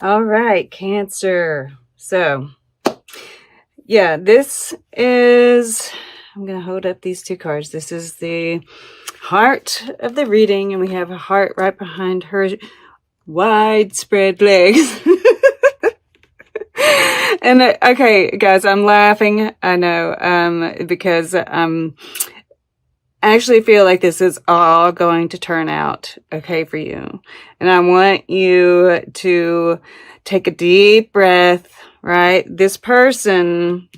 All right, Cancer. So, yeah, this is, I'm going to hold up these two cards. This is the heart of the reading, and we have a heart right behind her widespread legs. And okay, guys, I'm laughing. I know, because I actually feel like this is all going to turn out okay for you. And I want you to take a deep breath, right? This person,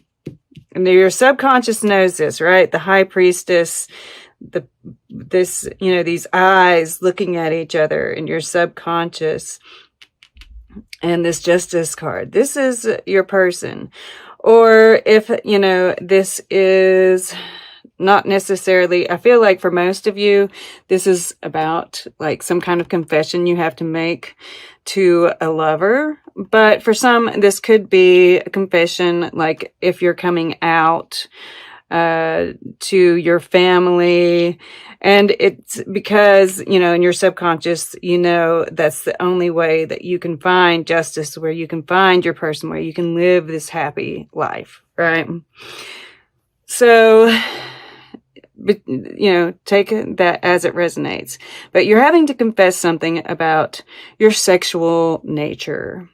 and your subconscious knows this, right? The high priestess, these eyes looking at each other in your subconscious, and this justice card. This is your person. Or if, this is not necessarily, I feel like for most of you, this is about like some kind of confession you have to make to a lover. But for some, this could be a confession, like if you're coming out to your family. And it's because, in your subconscious, that's the only way that you can find justice, where you can find your person, where you can live this happy life, right? So, take that as it resonates. But you're having to confess something about your sexual nature,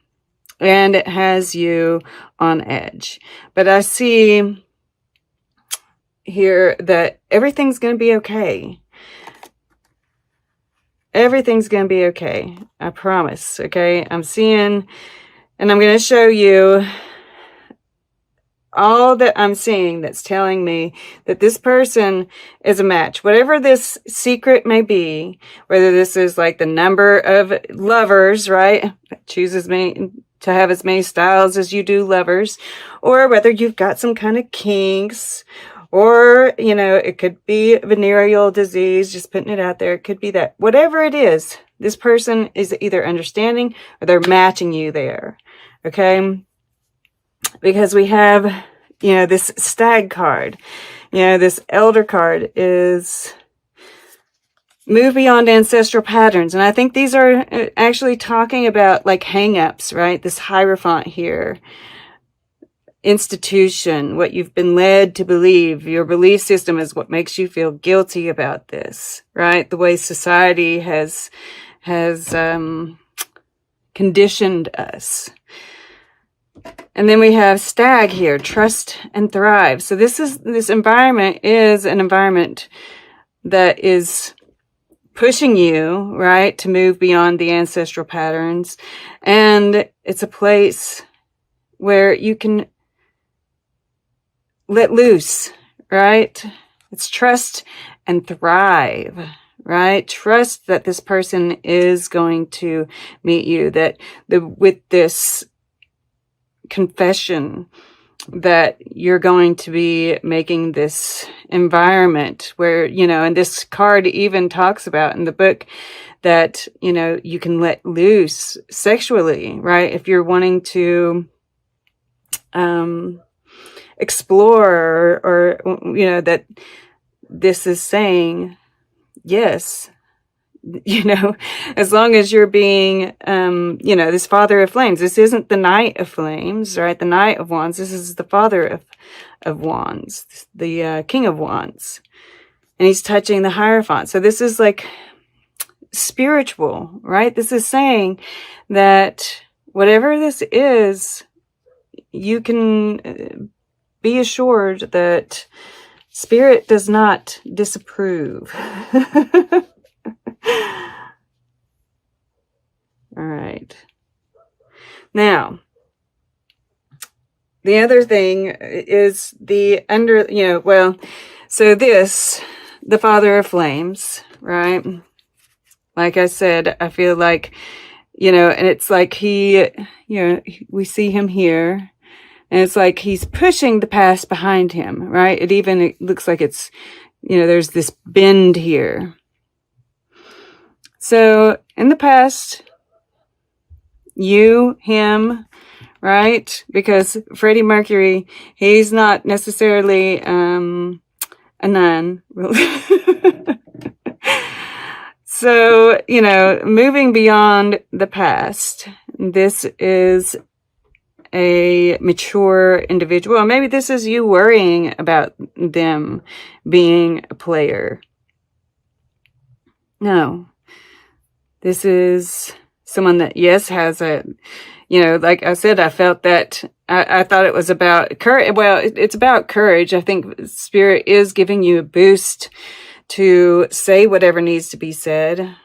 and it has you on edge. But I see here that everything's going to be okay. Everything's going to be okay. I promise. Okay. I'm seeing, and I'm going to show you all that I'm seeing that's telling me that this person is a match. Whatever this secret may be, whether this is like the number of lovers, right? Chooses me to have as many styles as you do lovers, or whether you've got some kind of kinks, or, it could be venereal disease, just putting it out there. It could be that. Whatever it is, this person is either understanding or they're matching you there. Okay? Because we have, this stag card. This elder card is move beyond ancestral patterns. And I think these are actually talking about like hang-ups, right? This Hierophant here. Institution, what you've been led to believe, your belief system is what makes you feel guilty about this, right? The way society has conditioned us. And then we have stag here, trust and thrive. So this environment is an environment that is pushing you, right, to move beyond the ancestral patterns. And it's a place where you can let loose, right? It's trust and thrive, right? Trust that this person is going to meet you, that with this confession that you're going to be making this environment where, and this card even talks about in the book that, you can let loose sexually, right? If you're wanting to, explore or that this is saying yes, as long as you're being this Father of Flames. This isn't the Knight of Flames, right? The Knight of Wands. This is the Father of Wands, the King of Wands, and he's touching the Hierophant. So this is like spiritual, right? This is saying that whatever this is, you can be assured that Spirit does not disapprove. All right. Now, the other thing is so the Father of Flames, right? Like I said, I feel like, and it's like we see him here. And it's like he's pushing the past behind him, right? It looks like it's, there's this bend here. So in the past, you, him, right? Because Freddie Mercury, he's not necessarily a nun. So, moving beyond the past. this is a mature individual. Or maybe this is you worrying about them being a player. No. This is someone that, yes, has a, like I said, I felt that, I thought it was about courage. Well, it's about courage. I think Spirit is giving you a boost to say whatever needs to be said.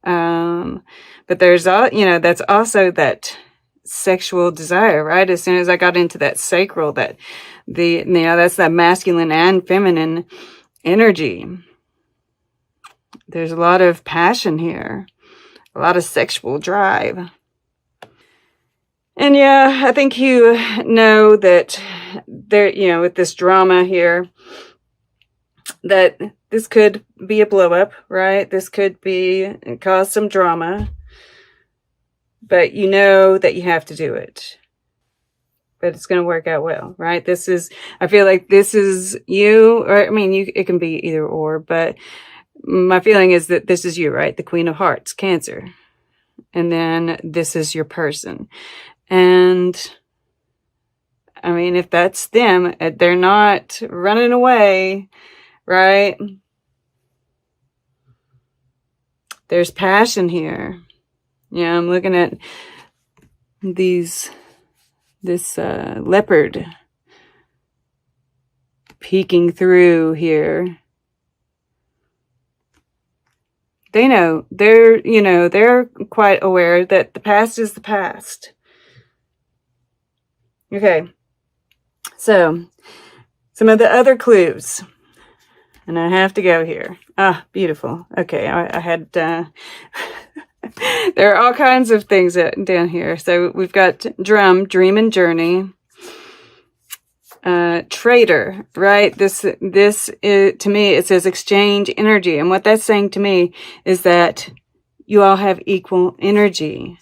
But there's that's also that sexual desire, right? As soon as I got into that sacral, that that's that masculine and feminine energy. There's a lot of passion here, a lot of sexual drive. And yeah, I think you know that there, with this drama here, that this could be a blow up, right? This could cause some drama, but you know that you have to do it. But it's going to work out well, right? I feel like this is you, or I mean, it can be either or, but my feeling is that this is you, right? The Queen of Hearts, Cancer. And then this is your person. And I mean, if that's them, they're not running away, right? There's passion here. Yeah, I'm looking at this leopard peeking through here. They know, they're quite aware that the past is the past. Okay. So, some of the other clues. And I have to go here. Ah, beautiful. Okay, I had, there are all kinds of things down here. So we've got drum, dream and journey. Trader, right? This is, to me, it says exchange energy. And what that's saying to me is that you all have equal energy,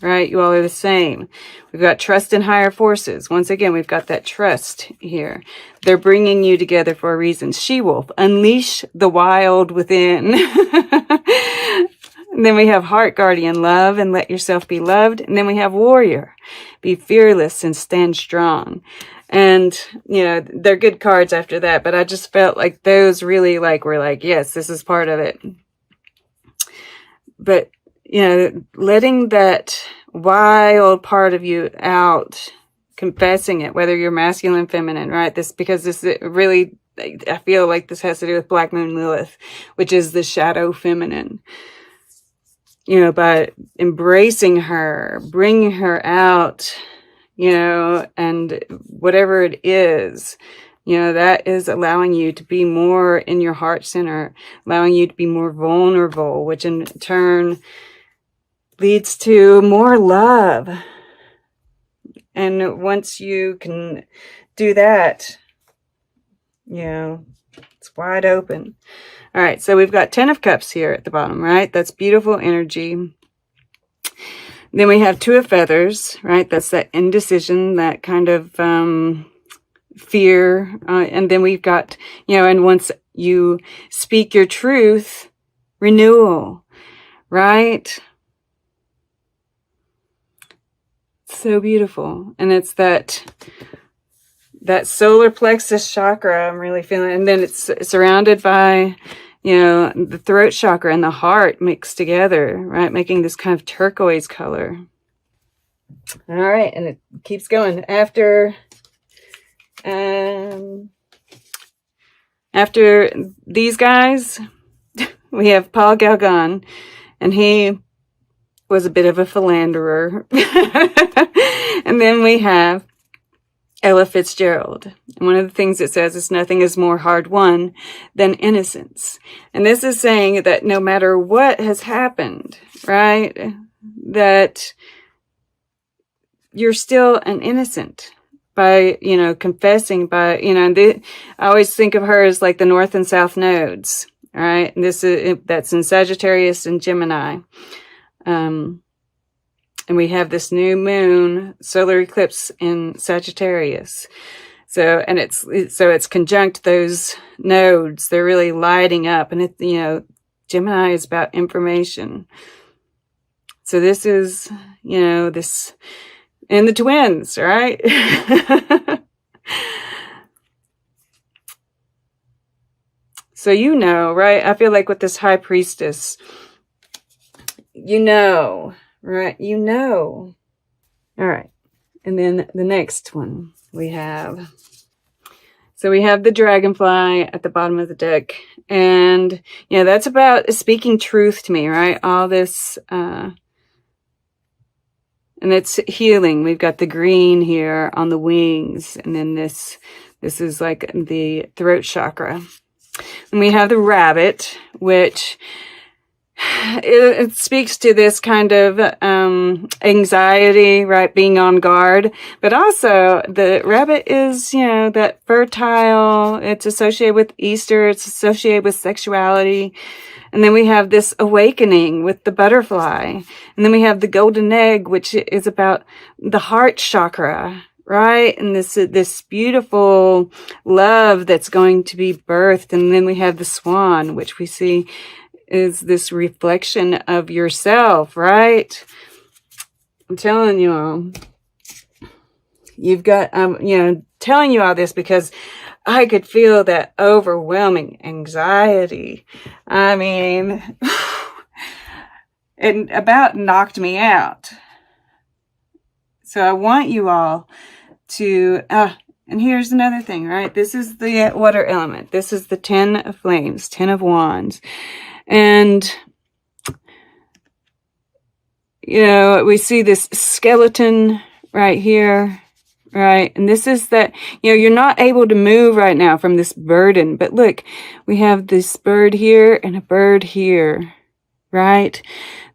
right? You all are the same. We've got trust in higher forces. Once again, we've got that trust here. They're bringing you together for a reason. She-wolf, unleash the wild within. And then we have heart guardian, love and let yourself be loved. And then we have warrior, be fearless and stand strong. And, they're good cards after that, but I just felt like those really were like, yes, this is part of it. But, letting that wild part of you out, confessing it, whether you're masculine, feminine, right? Because this really, I feel like this has to do with Black Moon Lilith, which is the shadow feminine. By embracing her, bringing her out, and whatever it is, that is allowing you to be more in your heart center, allowing you to be more vulnerable, which in turn leads to more love. And once you can do that, it's wide open. All right, so we've got 10 of Cups here at the bottom, right? That's beautiful energy. Then we have 2 of Feathers, right? That's that indecision, that kind of fear. And then we've got, and once you speak your truth, renewal, right? So beautiful. And it's that solar plexus chakra I'm really feeling. And then it's surrounded by, the throat chakra and the heart mixed together, right? Making this kind of turquoise color. All right. And it keeps going. After these guys, we have Paul Gauguin, and he was a bit of a philanderer. And then we have Ella Fitzgerald. And one of the things it says is nothing is more hard won than innocence. And this is saying that no matter what has happened, right, that you're still an innocent by, confessing by, I always think of her as like the North and South nodes, right? And that's in Sagittarius and Gemini. And we have this new moon solar eclipse in Sagittarius. So, and it's conjunct those nodes. They're really lighting up, and Gemini is about information. So this is, you know, this, and the twins, right? So, you know, right? I feel like with this high priestess, you know, right? You know. All right. And then the next one we have. So we have the dragonfly at the bottom of the deck. And, you know, that's about speaking truth to me, right? All this, and it's healing. We've got the green here on the wings. And then this is like the throat chakra. And we have the rabbit, which it speaks to this kind of anxiety, right? Being on guard. But also, the rabbit is, you know, that fertile. It's associated with Easter. It's associated with sexuality. And then we have this awakening with the butterfly. And then we have the golden egg, which is about the heart chakra, right? And this beautiful love that's going to be birthed. And then we have the swan, which we see is this reflection of yourself, right? I'm telling you all. You've got, you know, telling you all this because I could feel that overwhelming anxiety. I mean, it about knocked me out. So I want you all to, and here's another thing, right? This is the water element. This is the 10 of flames, 10 of wands. And, you know, we see this skeleton right here, right? And this is that, you know, you're not able to move right now from this burden. But look, we have this bird here and a bird here, right?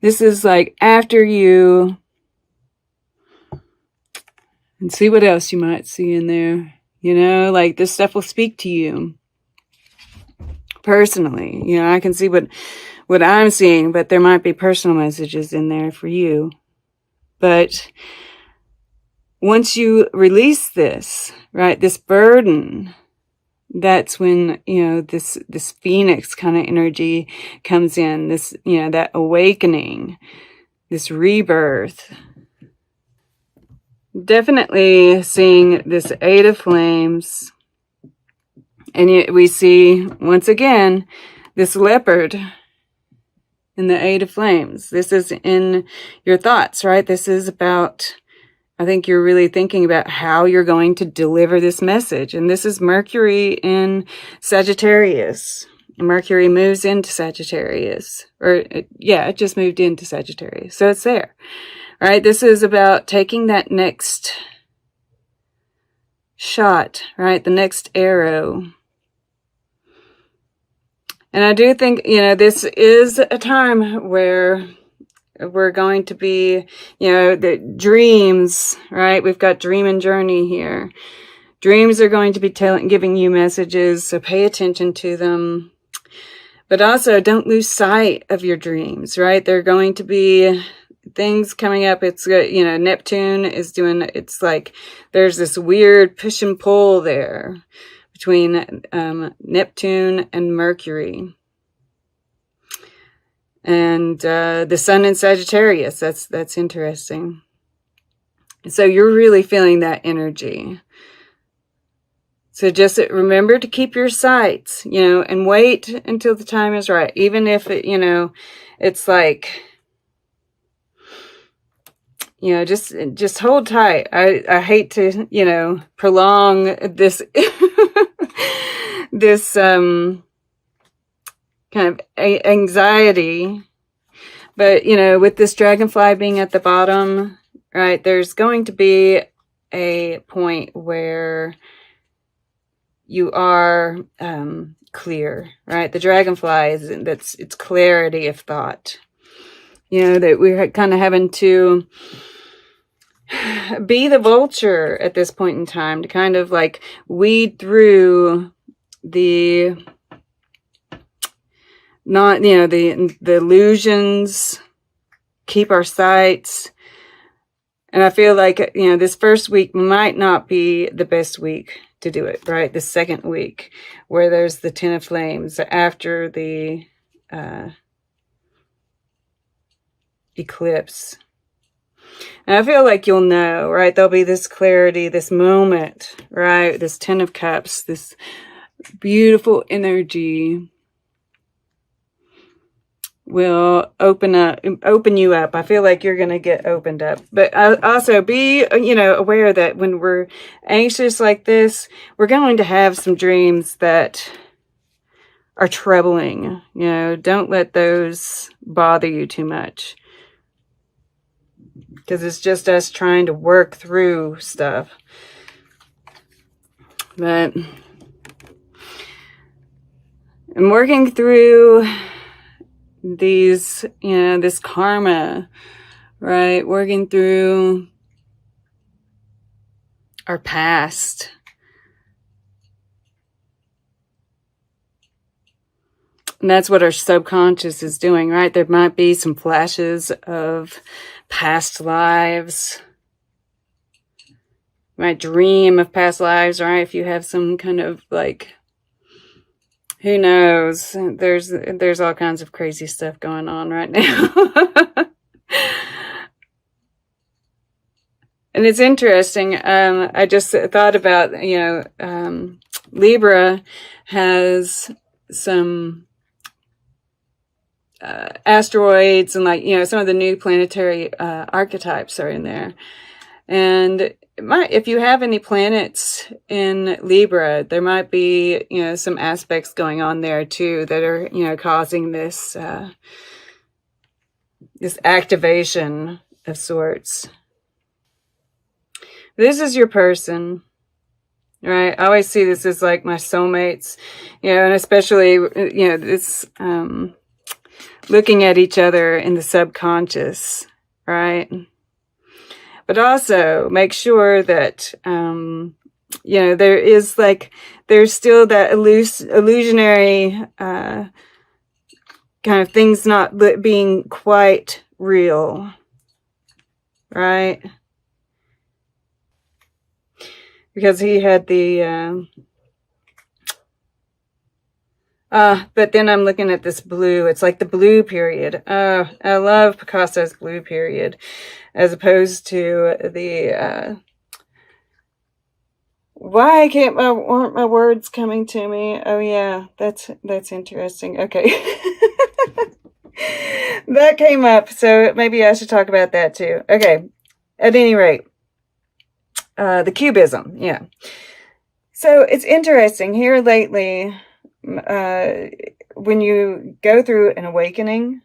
This is like after you. And see what else you might see in there. You know, like this stuff will speak to you personally. You know, I can see what I'm seeing, but there might be personal messages in there for you. But once you release this, right, this burden, that's when, you know, this phoenix kind of energy comes in. This, you know, that awakening, this rebirth. Definitely seeing this Eight of Flames. And we see, once again, this leopard in the Eight of Flames. This is in your thoughts, right? This is about, I think you're really thinking about how you're going to deliver this message. And this is Mercury in Sagittarius. Mercury moves into Sagittarius. Or, yeah, it just moved into Sagittarius. So it's there. All right, this is about taking that next shot, right? The next arrow. And I do think, you know, this is a time where we're going to be, you know, the dreams, right? We've got dream and journey here. Dreams are going to be giving you messages, so pay attention to them. But also, don't lose sight of your dreams, right? They're going to be things coming up. It's, you know, Neptune is doing, it's like there's this weird push and pull there between Neptune and Mercury. And the sun in Sagittarius, that's interesting. So you're really feeling that energy. So just remember to keep your sights, you know, and wait until the time is right. Even if, it, you know, it's like, you know, just hold tight. I hate to, you know, prolong this, this, kind of anxiety. But, you know, with this dragonfly being at the bottom, right, there's going to be a point where you are, clear, right? The dragonfly it's clarity of thought. You know, that we're kind of having to be the vulture at this point in time to kind of like weed through the, not, you know, the illusions, keep our sights. And I feel like, you know, this first week might not be the best week to do it, right? The second week where there's the Ten of Flames after the, eclipse. And I feel like you'll know, right? There'll be this clarity, this moment, right? This Ten of Cups, this beautiful energy will open you up. I feel like you're going to get opened up. But also be, aware that when we're anxious like this, we're going to have some dreams that are troubling. Don't let those bother you too much. Because it's just us trying to work through stuff. But I'm working through these, this karma, right? Working through our past. And that's what our subconscious is doing, right? There might be some flashes of past lives. You might dream of past lives, right? If you have some kind of who knows? There's all kinds of crazy stuff going on right now. And it's interesting. I just thought about, Libra has some asteroids and some of the new planetary archetypes are in there. And if you have any planets in Libra, there might be, some aspects going on there too that are, causing this, this activation of sorts. This is your person, right? I always see this as like my soulmates, and especially, this, looking at each other in the subconscious, right? But also make sure that, there is there's still that illusionary kind of things not being quite real, right? Because he had the, but then I'm looking at this blue. It's like the blue period. I love Picasso's blue period as opposed to the, why aren't my words coming to me? Oh yeah, that's interesting. Okay. That came up, so maybe I should talk about that too. Okay. At any rate, the cubism. Yeah. So it's interesting here lately, when you go through an awakening,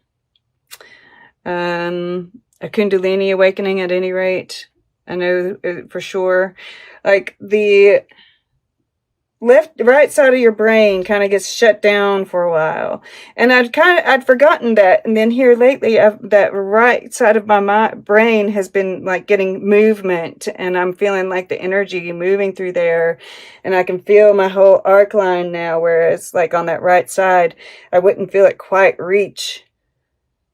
a Kundalini awakening at any rate, I know for sure, the right side of your brain kind of gets shut down for a while. And I'd forgotten that. And then here lately, that right side of my brain has been getting movement, and I'm feeling like the energy moving through there, and I can feel my whole arc line now, whereas on that right side, I wouldn't feel it quite reach.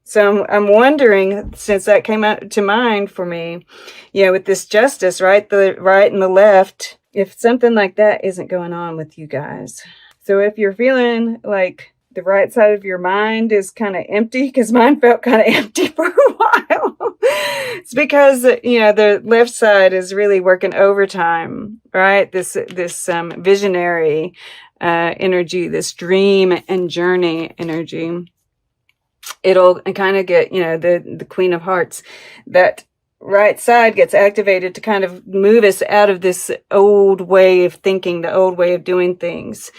So I'm wondering, since that came out to mind for me, with this justice, right? The right and the left, if something like that isn't going on with you guys. So if you're feeling like the right side of your mind is kind of empty, because mine felt kind of empty for a while, it's because, the left side is really working overtime, right? This visionary energy, this dream and journey energy. It'll kind of get, the Queen of Hearts, that right side gets activated to kind of move us out of this old way of thinking, the old way of doing things.